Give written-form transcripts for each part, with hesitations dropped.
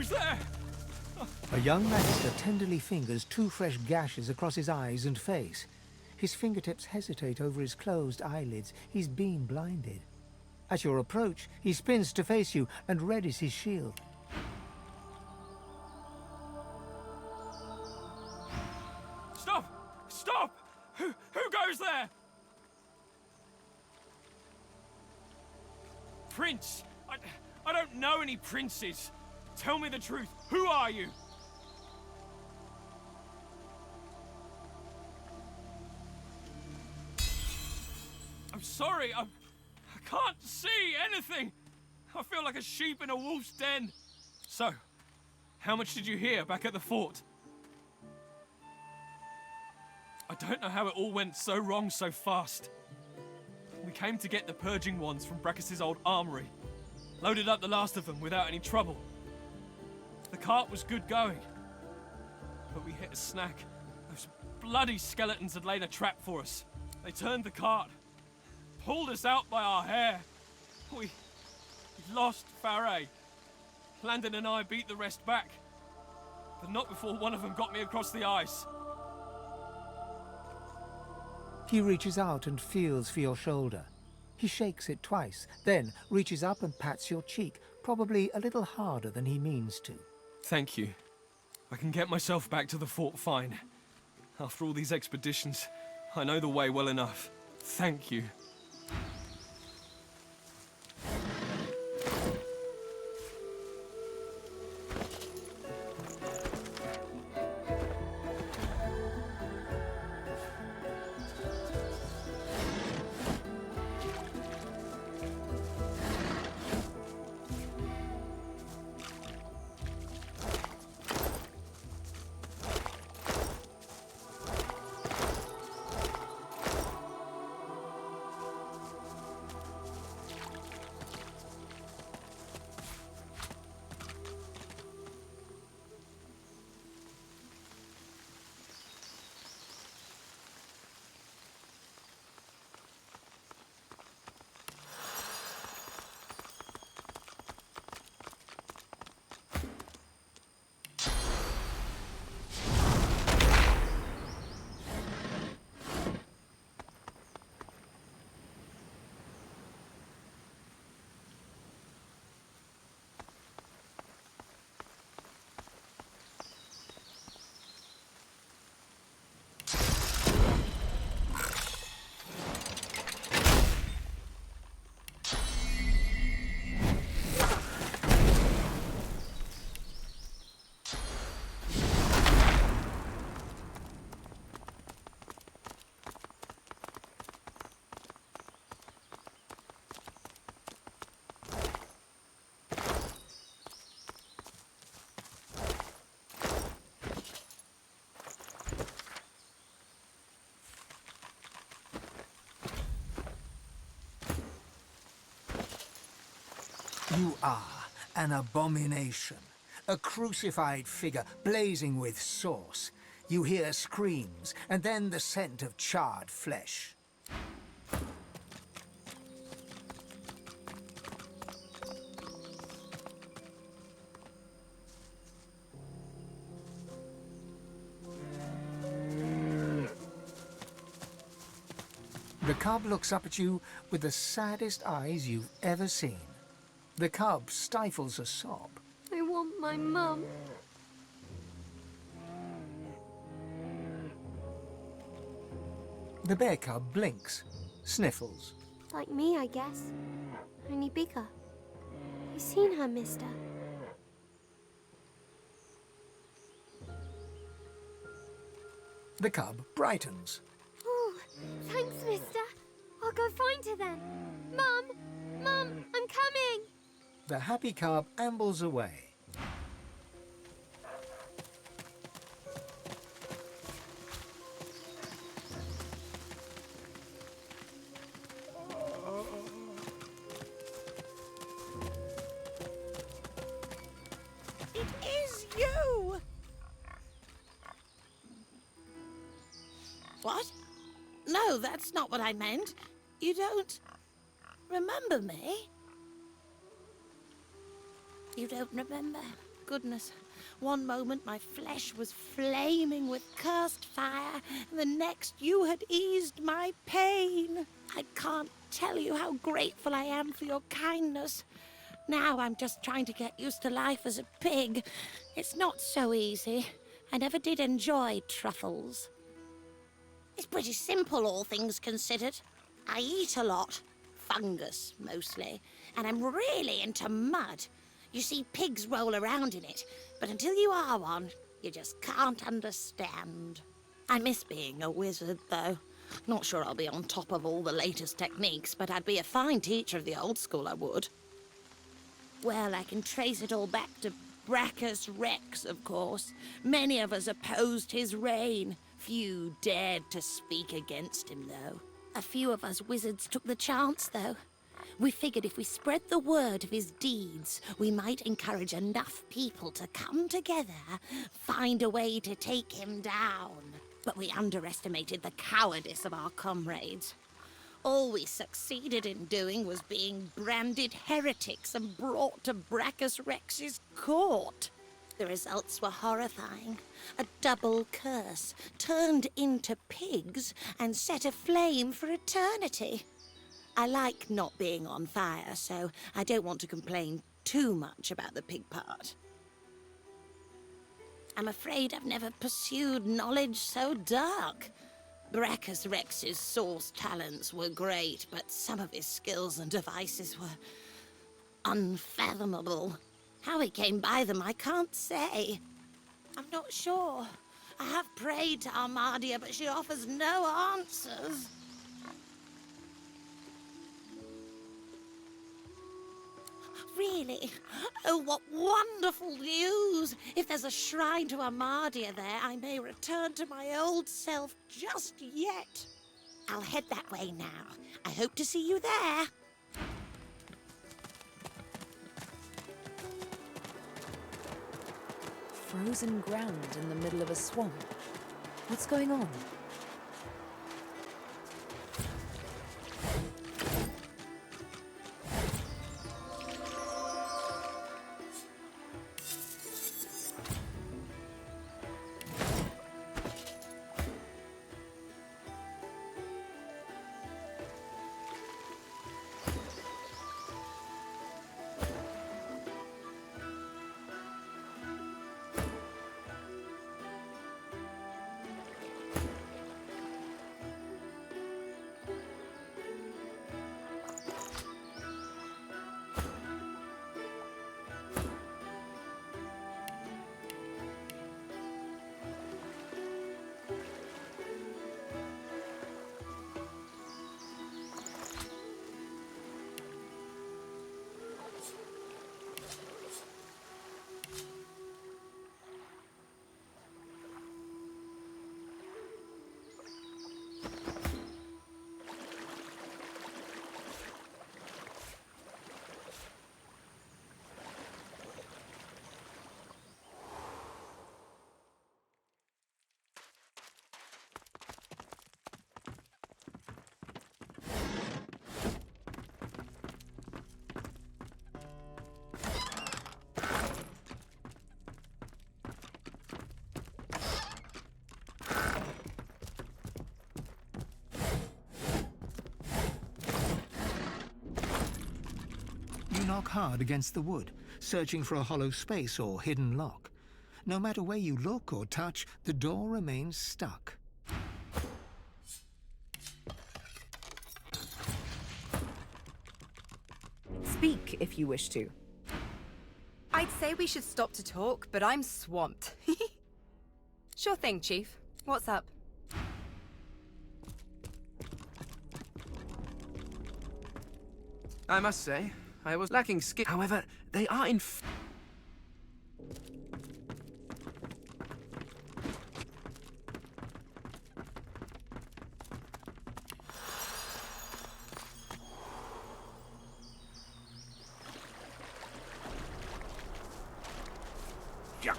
Who's there? A young magister tenderly fingers 2 fresh gashes across his eyes and face. His fingertips hesitate over his closed eyelids. He's been blinded. At your approach, he spins to face you and readies his shield. Stop! Stop! Who goes there? Prince! I don't know any princes. Tell me the truth. Who are you? I'm sorry. I can't see anything. I feel like a sheep in a wolf's den. So, how much did you hear back at the fort? I don't know how it all went so wrong so fast. We came to get the purging wands from Brachus's old armory. Loaded up the last of them without any trouble. The cart was good going. But we hit a snag. Those bloody skeletons had laid a trap for us. They turned the cart. Pulled us out by our hair. We lost Faray. Landon and I beat the rest back. But not before one of them got me across the ice. He reaches out and feels for your shoulder. He shakes it twice, then reaches up and pats your cheek, probably a little harder than he means to. Thank you. I can get myself back to the fort fine. After all these expeditions, I know the way well enough. Thank you. You are an abomination, a crucified figure blazing with sauce. You hear screams, and then the scent of charred flesh. The cub looks up at you with the saddest eyes you've ever seen. The cub stifles a sob. I want my mum. The bear cub blinks, sniffles. Like me, I guess. Only bigger. You seen her, mister? The cub brightens. Oh, thanks, mister. I'll go find her then. Mum! Mum, I'm coming! The happy cub ambles away. It is you! What? No, that's not what I meant. You don't remember me? You don't remember goodness. One moment my flesh was flaming with cursed fire, and the next you had eased my pain. I can't tell you how grateful I am for your kindness. Now I'm just trying to get used to life as a pig. It's not so easy. I never did enjoy truffles. It's pretty simple, all things considered. I eat a lot. Fungus, mostly. And I'm really into mud. You see, pigs roll around in it, but until you are one, you just can't understand. I miss being a wizard, though. Not sure I'll be on top of all the latest techniques, but I'd be a fine teacher of the old school, I would. Well, I can trace it all back to Brachus Rex, of course. Many of us opposed his reign. Few dared to speak against him, though. A few of us wizards took the chance, though. We figured if we spread the word of his deeds, we might encourage enough people to come together, find a way to take him down. But we underestimated the cowardice of our comrades. All we succeeded in doing was being branded heretics and brought to Brachus Rex's court. The results were horrifying. A double curse, turned into pigs and set aflame for eternity. I like not being on fire, so I don't want to complain too much about the pig part. I'm afraid I've never pursued knowledge so dark. Brachus Rex's source talents were great, but some of his skills and devices were unfathomable. How he came by them, I can't say. I'm not sure. I have prayed to Armadia, but she offers no answers. Really? Oh, what wonderful news! If there's a shrine to Armadia there, I may return to my old self just yet. I'll head that way now. I hope to see you there. Frozen ground in the middle of a swamp. What's going on? You knock hard against the wood, searching for a hollow space or hidden lock. No matter where you look or touch, the door remains stuck. Speak if you wish to. I'd say we should stop to talk, but I'm swamped. Sure thing, Chief. What's up? I must say, I was lacking skill. However, they are in junk.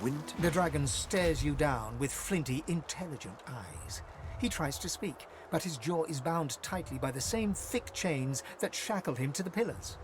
winter. The dragon stares you down with flinty, intelligent eyes. He tries to speak, but his jaw is bound tightly by the same thick chains that shackle him to the pillars.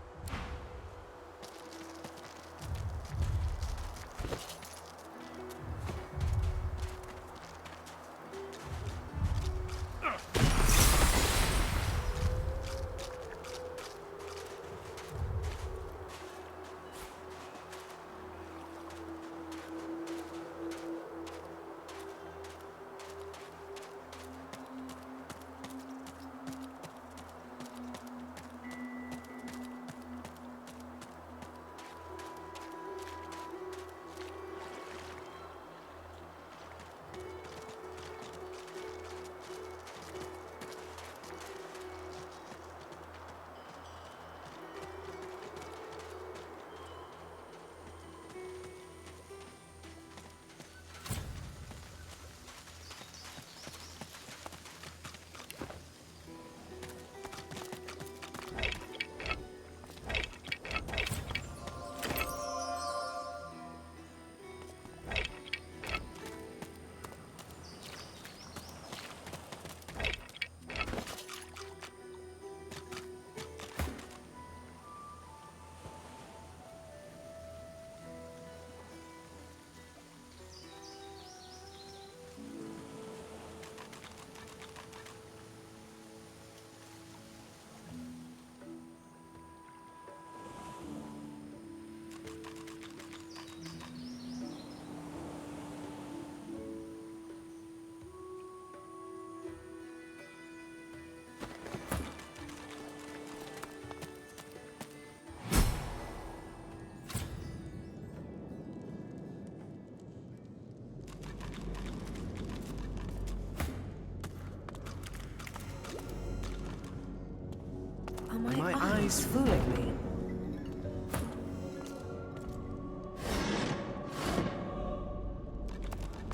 Are my eyes fooling me?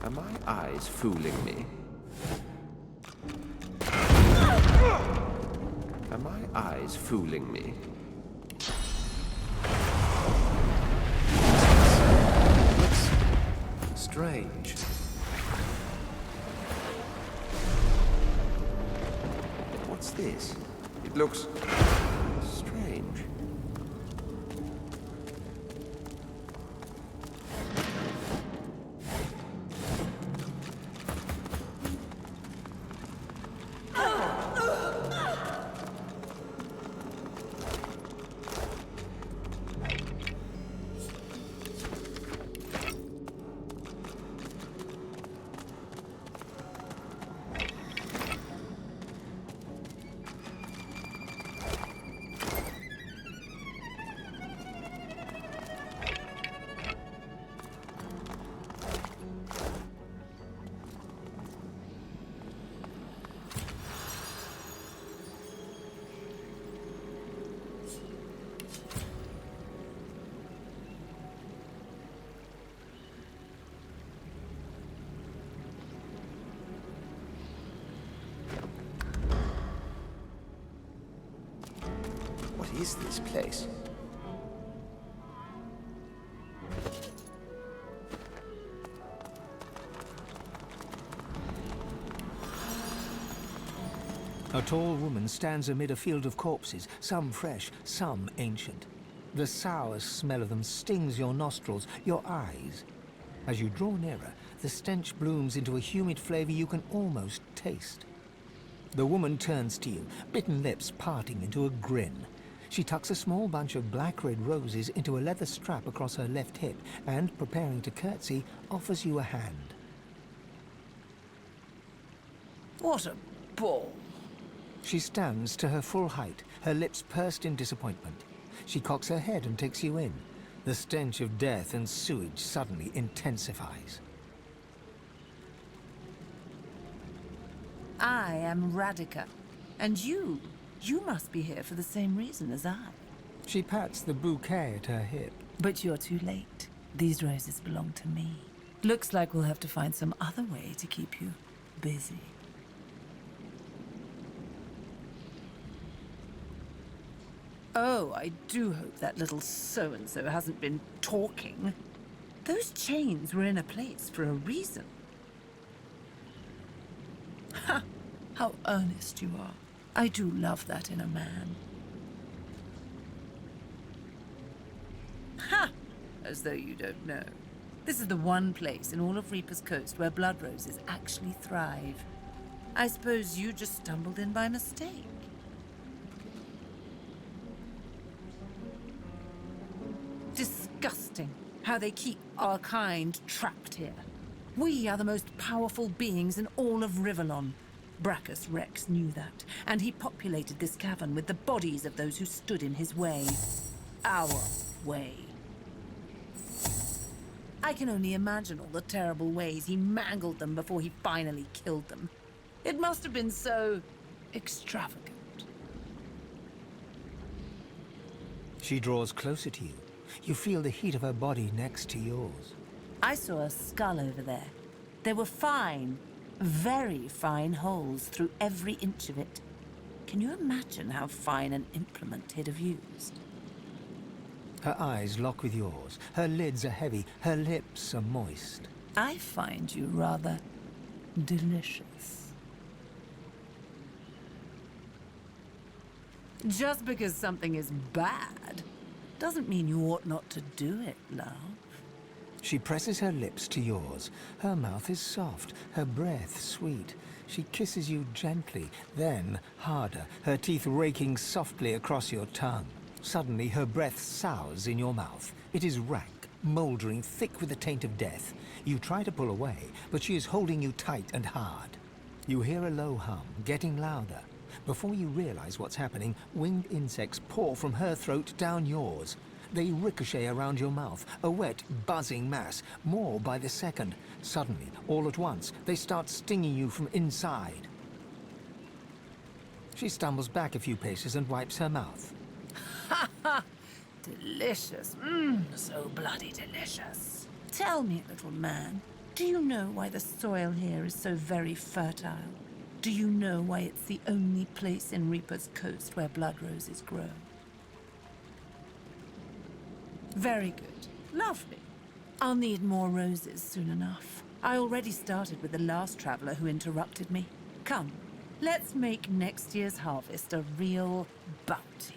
Are my eyes fooling me? Are my eyes fooling me? Looks strange. What's this? It looks strange. What is this place? A tall woman stands amid a field of corpses, some fresh, some ancient. The sour smell of them stings your nostrils, your eyes. As you draw nearer, the stench blooms into a humid flavor you can almost taste. The woman turns to you, bitten lips parting into a grin. She tucks a small bunch of black-red roses into a leather strap across her left hip and, preparing to curtsy, offers you a hand. What a ball! She stands to her full height, her lips pursed in disappointment. She cocks her head and takes you in. The stench of death and sewage suddenly intensifies. I am Radhika. And you must be here for the same reason as I. She pats the bouquet at her hip. But you're too late. These roses belong to me. Looks like we'll have to find some other way to keep you busy. Oh, I do hope that little so-and-so hasn't been talking. Those chains were in a place for a reason. Ha! How earnest you are. I do love that in a man. Ha! As though you don't know. This is the one place in all of Reaper's Coast where blood roses actually thrive. I suppose you just stumbled in by mistake. Disgusting how they keep our kind trapped here. We are the most powerful beings in all of Rivellon. Brachus Rex knew that, and he populated this cavern with the bodies of those who stood in his way. Our way. I can only imagine all the terrible ways he mangled them before he finally killed them. It must have been so extravagant. She draws closer to you. You feel the heat of her body next to yours. I saw a skull over there. There were fine, very fine holes through every inch of it. Can you imagine how fine an implement he'd have used? Her eyes lock with yours. Her lids are heavy. Her lips are moist. I find you rather delicious. Just because something is bad doesn't mean you ought not to do it, love. She presses her lips to yours. Her mouth is soft, her breath sweet. She kisses you gently, then harder, her teeth raking softly across your tongue. Suddenly, her breath sours in your mouth. It is rank, mouldering, thick with the taint of death. You try to pull away, but she is holding you tight and hard. You hear a low hum, getting louder. Before you realize what's happening, winged insects pour from her throat down yours. They ricochet around your mouth, a wet, buzzing mass, more by the second. Suddenly, all at once, they start stinging you from inside. She stumbles back a few paces and wipes her mouth. Ha ha! Delicious. So bloody delicious. Tell me, little man, do you know why the soil here is so very fertile? Do you know why it's the only place in Reaper's Coast where blood roses grow? Very good. Lovely. I'll need more roses soon enough. I already started with the last traveler who interrupted me. Come, let's make next year's harvest a real bounty.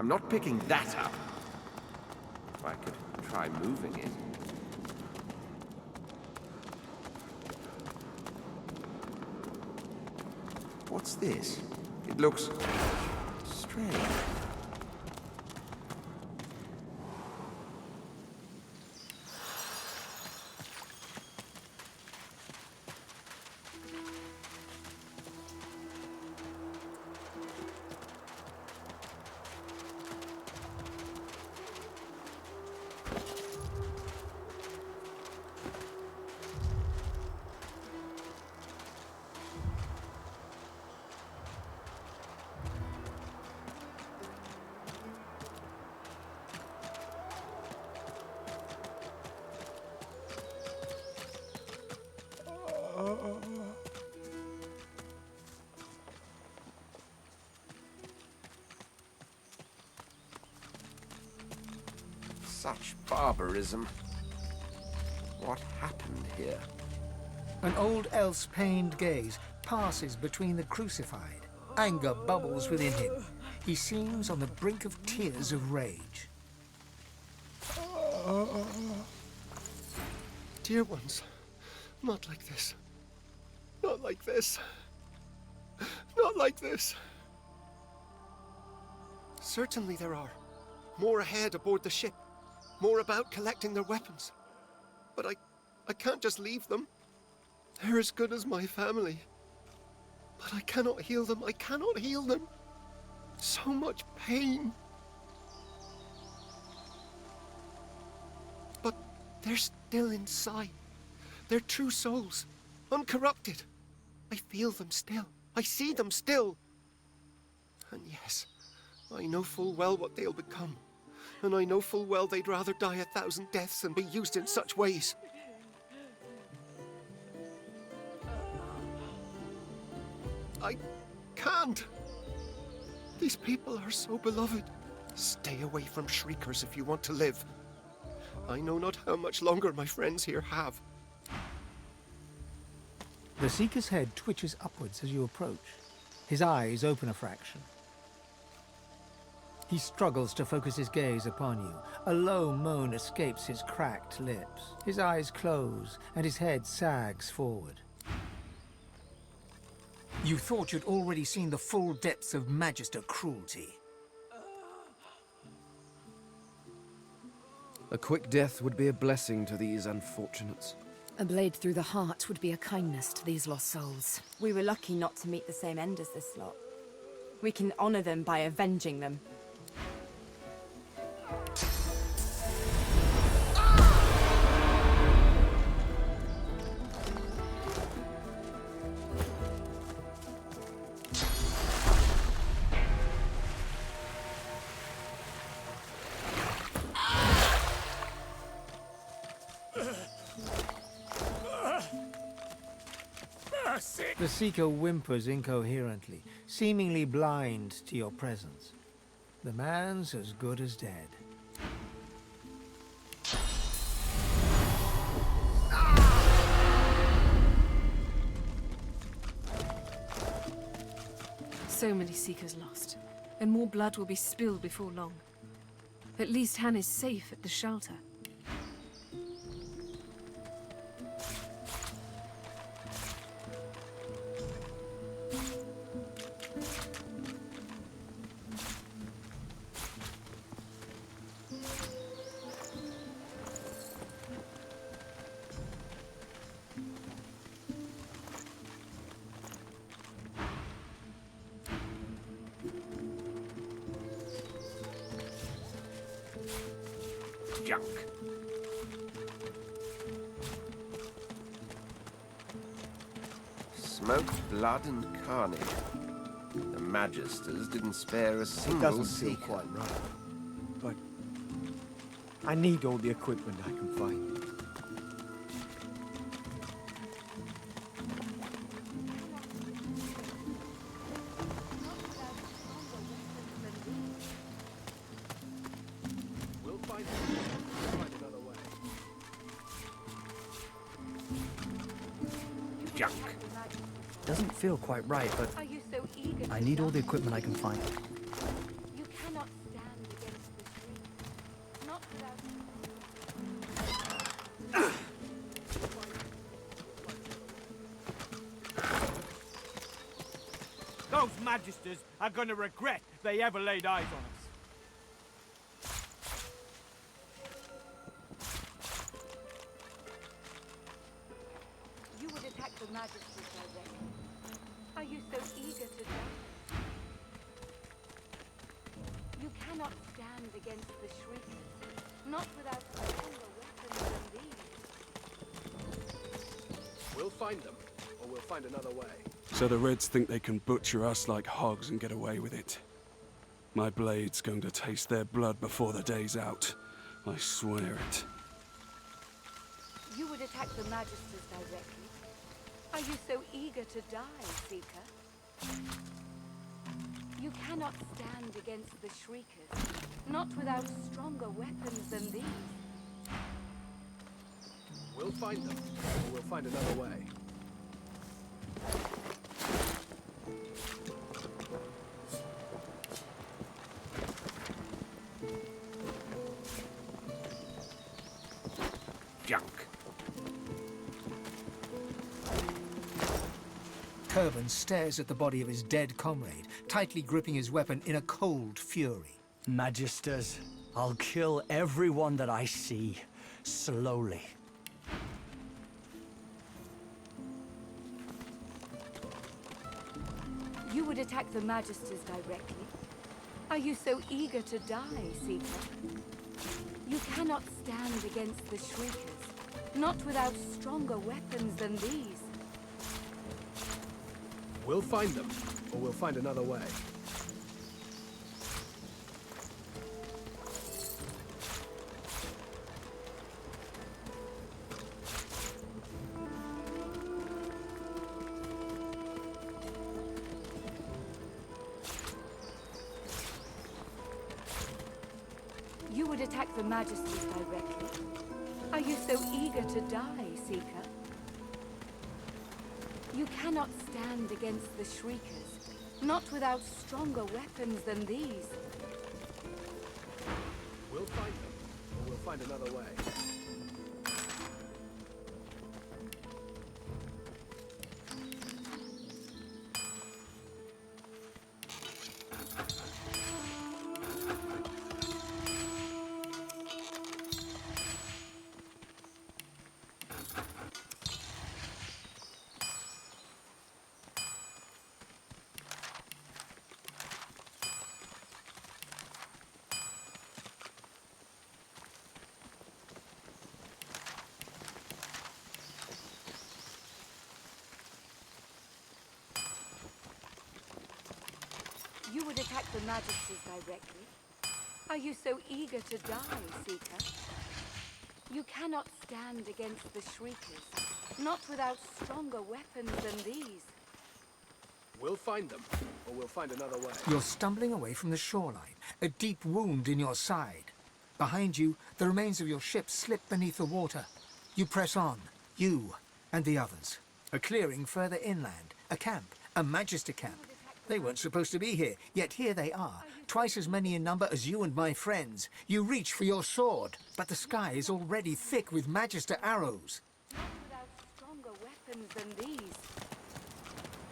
I'm not picking that up. If I could try moving it. What's this? It looks strange. Such barbarism. What happened here? An old elf's pained gaze passes between the crucified. Anger bubbles within him. He seems on the brink of tears of rage. Dear ones, not like this. Not like this. Not like this. Certainly there are. More ahead aboard the ship. More about collecting their weapons. But I can't just leave them. They're as good as my family. But I cannot heal them. I cannot heal them. So much pain. But they're still inside. They're true souls. Uncorrupted. I feel them still. I see them still. And yes, I know full well what they'll become. And I know full well they'd rather die 1,000 deaths than be used in such ways. I can't. These people are so beloved. Stay away from shriekers if you want to live. I know not how much longer my friends here have. The Seeker's head twitches upwards as you approach. His eyes open a fraction. He struggles to focus his gaze upon you. A low moan escapes his cracked lips. His eyes close, and his head sags forward. You thought you'd already seen the full depths of Magister cruelty. A quick death would be a blessing to these unfortunates. A blade through the heart would be a kindness to these lost souls. We were lucky not to meet the same end as this lot. We can honor them by avenging them. The Seeker whimpers incoherently, seemingly blind to your presence. The man's as good as dead. So many Seekers lost, and more blood will be spilled before long. At least Han is safe at the shelter. Junk. Smoke, blood, and carnage. The Magisters didn't spare a single Doesn't feel Seeker. quite right. But I need all the equipment I can find. Junk. Doesn't feel quite right, but Are you so eager? I need all the equipment I can find. You cannot stand Those magisters are gonna regret they ever laid eyes on us. You would attack the magisters directly. Are you so eager to die? You cannot stand against the shriekers, not without stronger weapons than these. We'll find them, or we'll find another way. So the Reds think they can butcher us like hogs and get away with it. My blade's going to taste their blood before the day's out. I swear it. You would attack the magisters directly. Are you so eager to die, Seeker? You cannot stand against the shriekers, not without stronger weapons than these. We'll find them, or we'll find another way. Junk. Turban stares at the body of his dead comrade, tightly gripping his weapon in a cold fury. Magisters, I'll kill everyone that I see, slowly. You would attack the magisters directly. Are you so eager to die, Seeker? You cannot stand against the shriekers, not without stronger weapons than these. We'll find them, or we'll find another way. You would attack the magisters directly. Are you so eager to die, Seeker? You cannot stand against the shriekers, not without stronger weapons than these. We'll find them, or we'll find another way. You would attack the magisters directly. Are you so eager to die, Seeker? You cannot stand against the shriekers, not without stronger weapons than these. We'll find them, or we'll find another way. You're stumbling away from the shoreline, a deep wound in your side. Behind you, the remains of your ship slip beneath the water. You press on, you and the others. A clearing further inland, a camp, a magister camp. They weren't supposed to be here, yet here they are, twice as many in number as you and my friends. You reach for your sword, but the sky is already thick with magister arrows. Not without stronger weapons than these.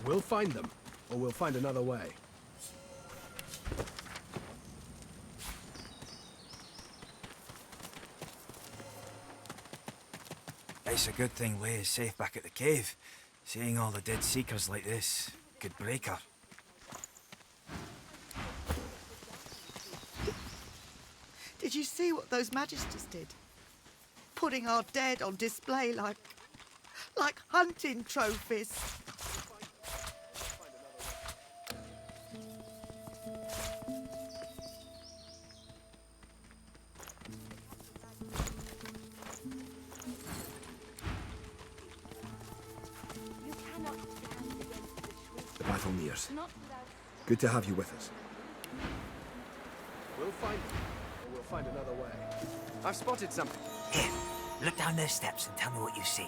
We'll find them, or we'll find another way. It's a good thing Leigh is safe back at the cave. Seeing all the dead seekers like this could break her. Did you see what those magisters did? Putting our dead on display like hunting trophies. The battle nears. Good to have you with us. We'll find them, or we'll find another way. I've spotted something. Here, look down those steps and tell me what you see.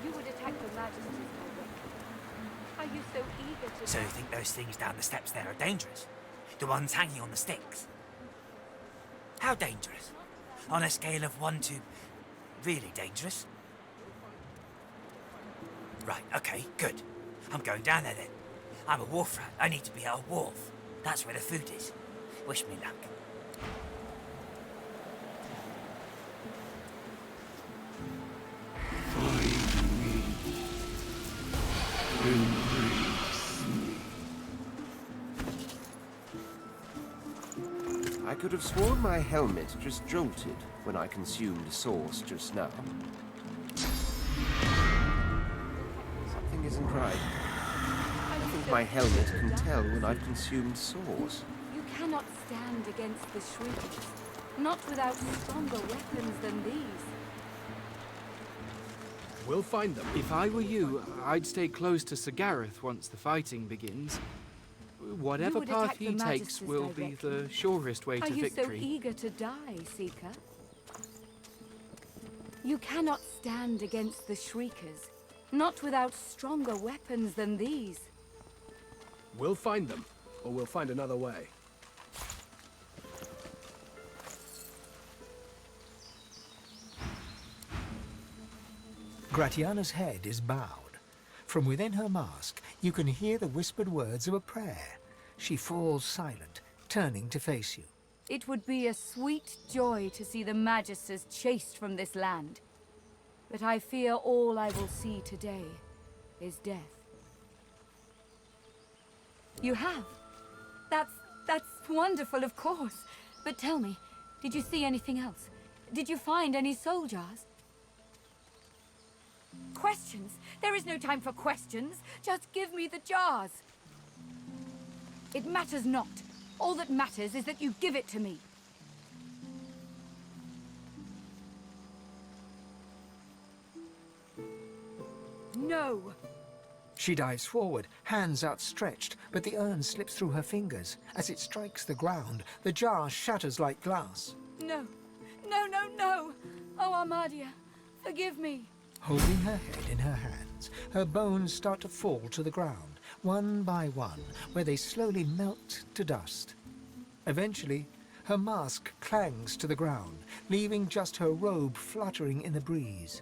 You would attack the magisters directly. Are you so eager to... So you think those things down the steps there are dangerous? The ones hanging on the sticks? How dangerous? On a scale of 1 to really dangerous? Right, okay, good. I'm going down there then. I'm a wolf rat. I need to be a wolf. That's where the food is. Wish me luck. I could have sworn my helmet just jolted when I consumed sauce just now. Something isn't right. I think my helmet can tell when I've consumed sauce. You cannot stand against the shriekers, not without stronger weapons than these. We'll find them. If I were you, I'd stay close to Sir Gareth once the fighting begins. Whatever path he takes will be the surest way to victory. Are you so eager to die, Seeker? You cannot stand against the shriekers, not without stronger weapons than these. We'll find them, or we'll find another way. Gratiana's head is bowed. From within her mask, you can hear the whispered words of a prayer. She falls silent, turning to face you. It would be a sweet joy to see the Magisters chased from this land. But I fear all I will see today is death. You have? That's wonderful, of course. But tell me, did you see anything else? Did you find any soul jars? Questions? There is no time for questions. Just give me the jars. It matters not. All that matters is that you give it to me. No. She dives forward, hands outstretched, but the urn slips through her fingers. As it strikes the ground, the jar shatters like glass. No. No, no, no. Oh, Armadia, forgive me. Holding her head in her hands, her bones start to fall to the ground, one by one, where they slowly melt to dust. Eventually, her mask clangs to the ground, leaving just her robe fluttering in the breeze.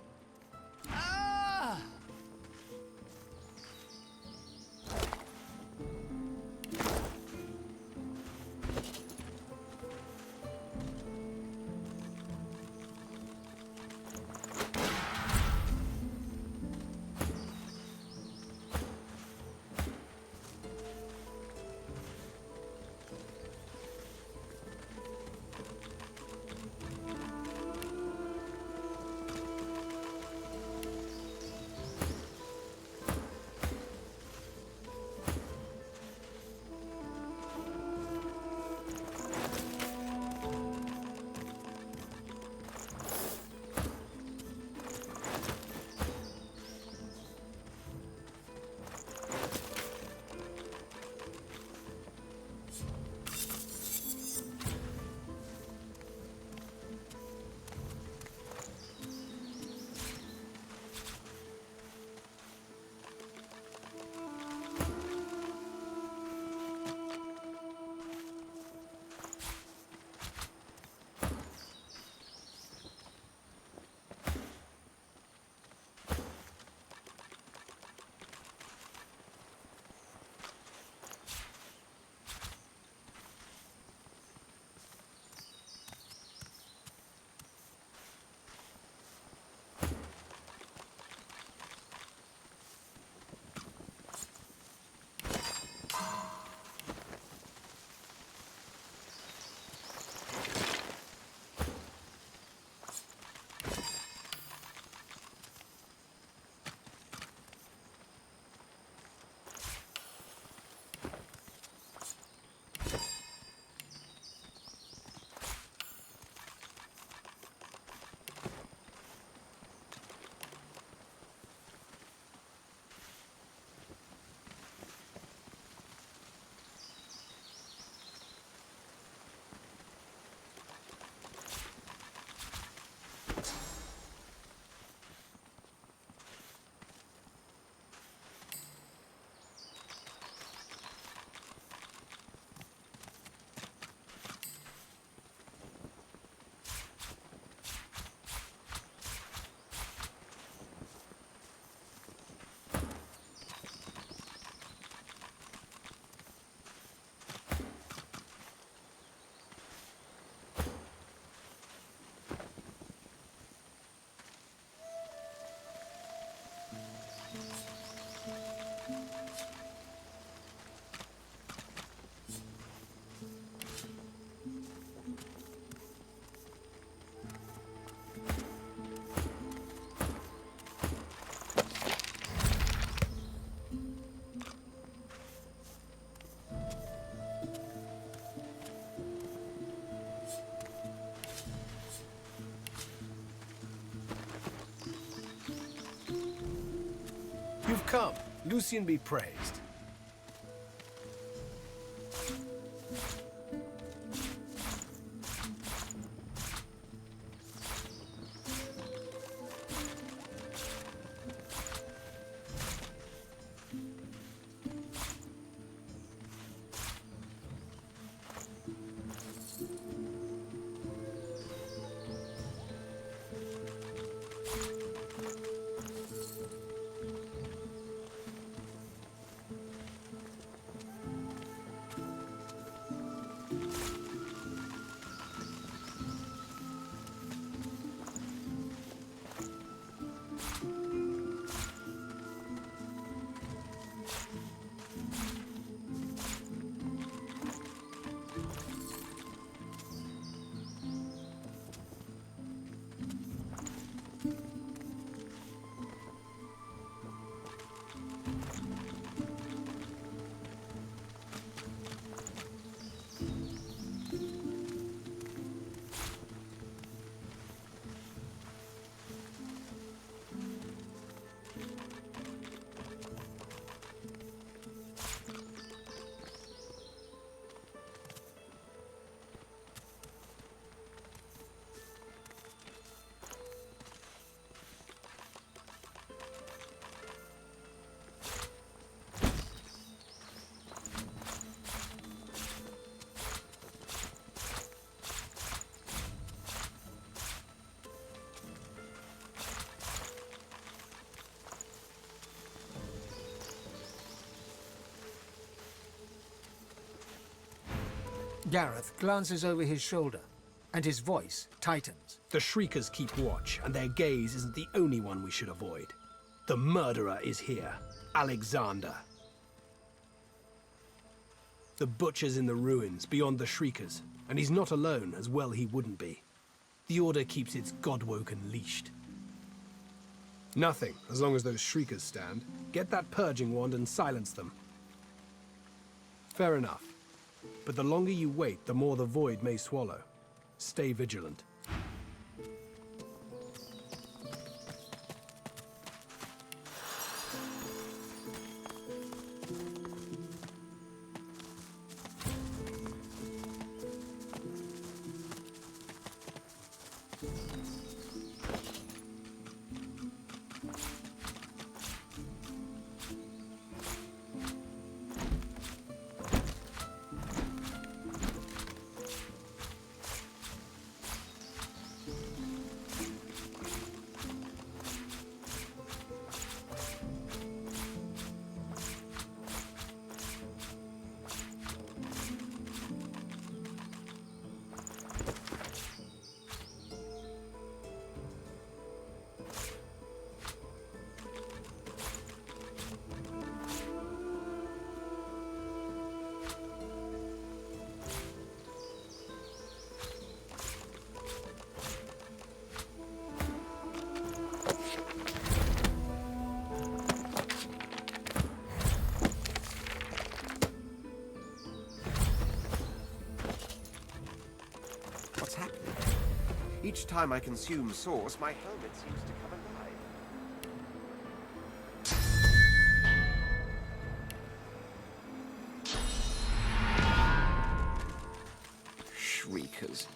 come. Lucian be praised. Gareth glances over his shoulder, and his voice tightens. The Shriekers keep watch, and their gaze isn't the only one we should avoid. The murderer is here, Alexander. The butcher's in the ruins, beyond the Shriekers, and he's not alone, as well he wouldn't be. The Order keeps its Godwoken leashed. Nothing, as long as those Shriekers stand. Get that purging wand and silence them. Fair enough. But the longer you wait, the more the void may swallow. Stay vigilant. What's happening? Each time I consume sauce, my helmet seems to come alive. Shriekers.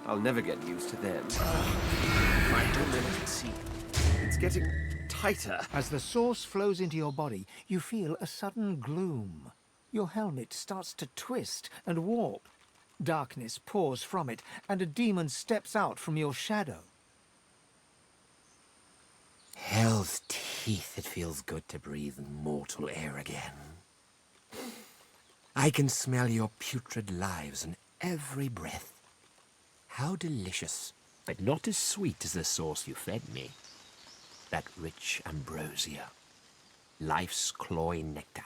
I'll never get used to them. My helmet, see, it's getting tighter. As the sauce flows into your body, you feel a sudden gloom. Your helmet starts to twist and warp. Darkness pours from it, and a demon steps out from your shadow. Hell's teeth, it feels good to breathe mortal air again. I can smell your putrid lives in every breath. How delicious, but not as sweet as the sauce you fed me. That rich ambrosia, life's cloying nectar.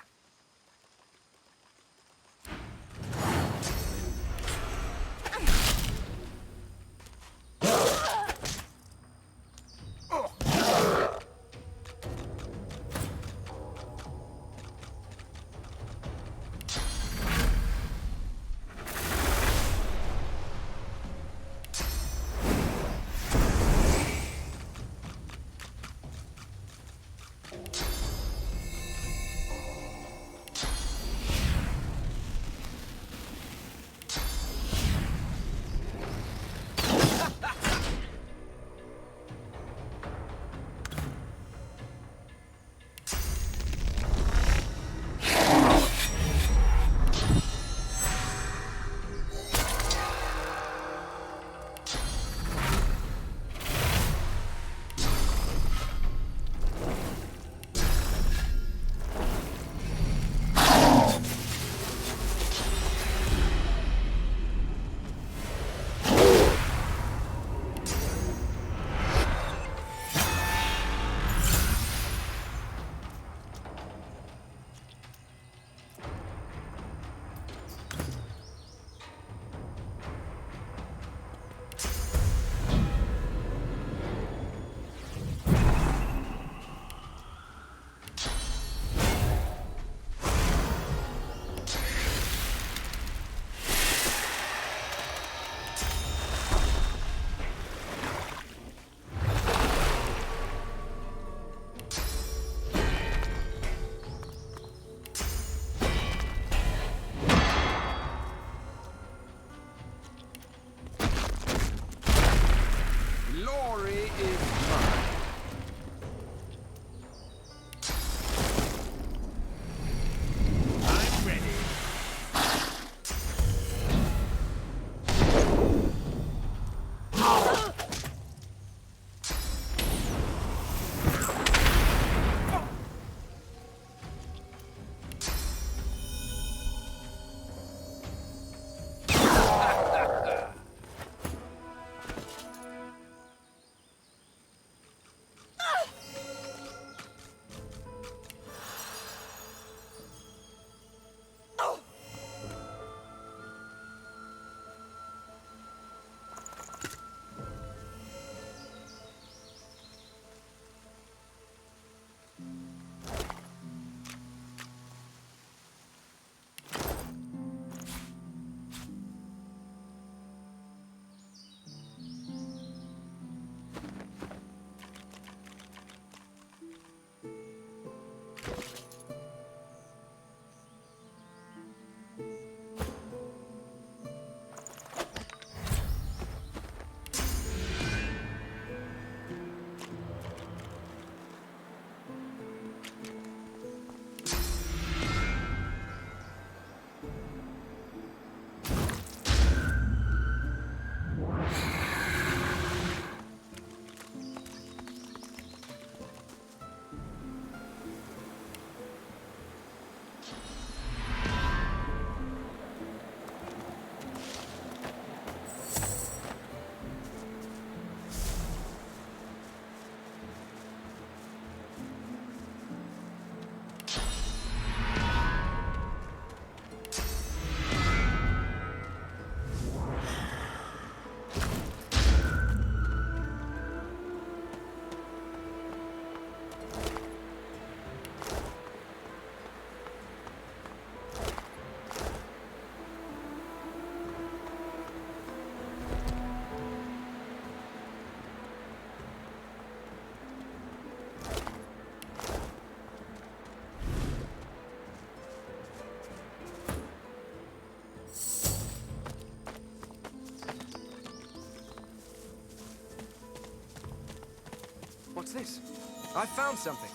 I found something.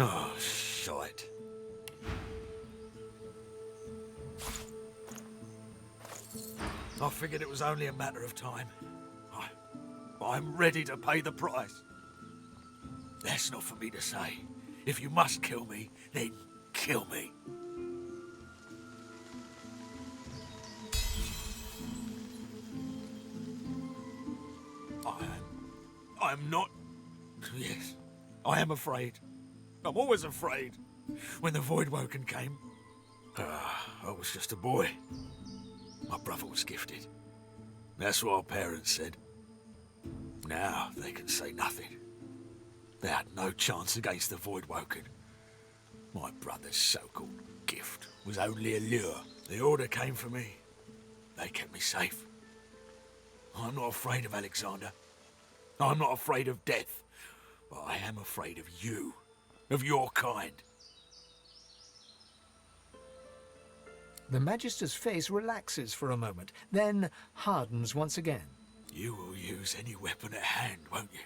Oh, shite. I figured it was only a matter of time. I'm ready to pay the price. That's not for me to say. If you must kill me, then kill me. I'm not... Yes, I am afraid. I'm always afraid. When the Voidwoken came, I was just a boy. My brother was gifted. That's what our parents said. Now they can say nothing. They had no chance against the Voidwoken. My brother's so-called gift was only a lure. The Order came for me. They kept me safe. I'm not afraid of Alexander. I'm not afraid of death. But I am afraid of you. Of your kind. The Magister's face relaxes for a moment, then hardens once again. You will use any weapon at hand, won't you?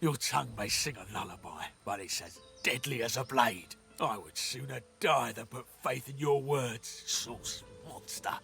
Your tongue may sing a lullaby, but it's as deadly as a blade. I would sooner die than put faith in your words, sauce monster.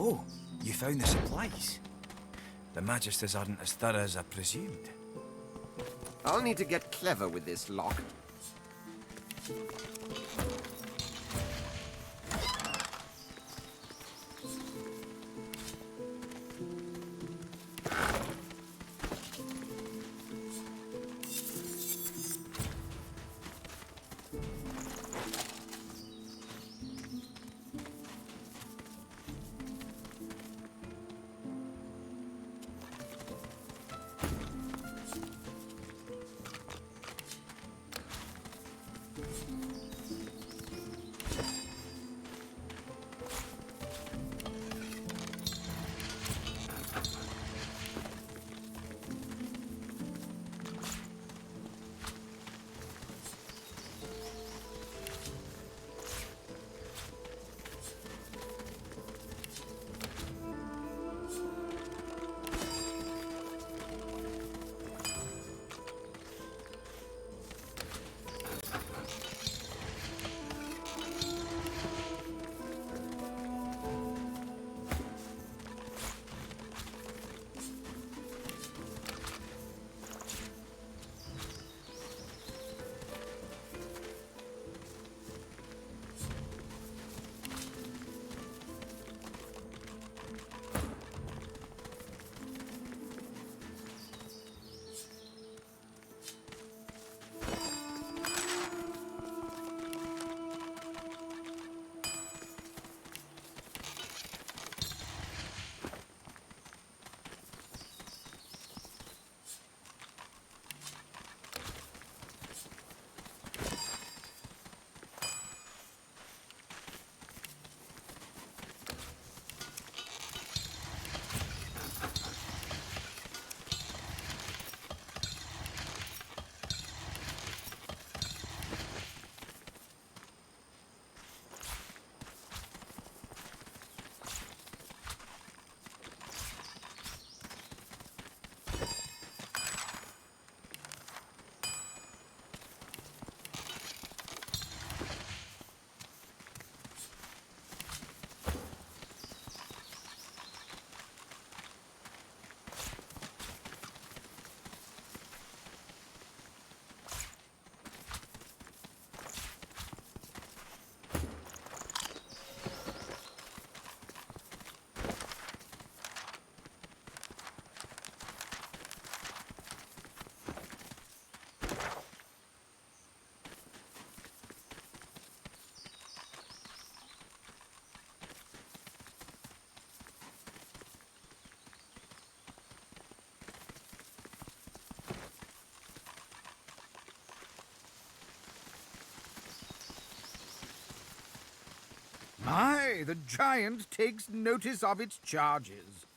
Oh, you found the supplies. The Magisters aren't as thorough as I presumed. I'll need to get clever with this lock. My, the giant takes notice of its charges.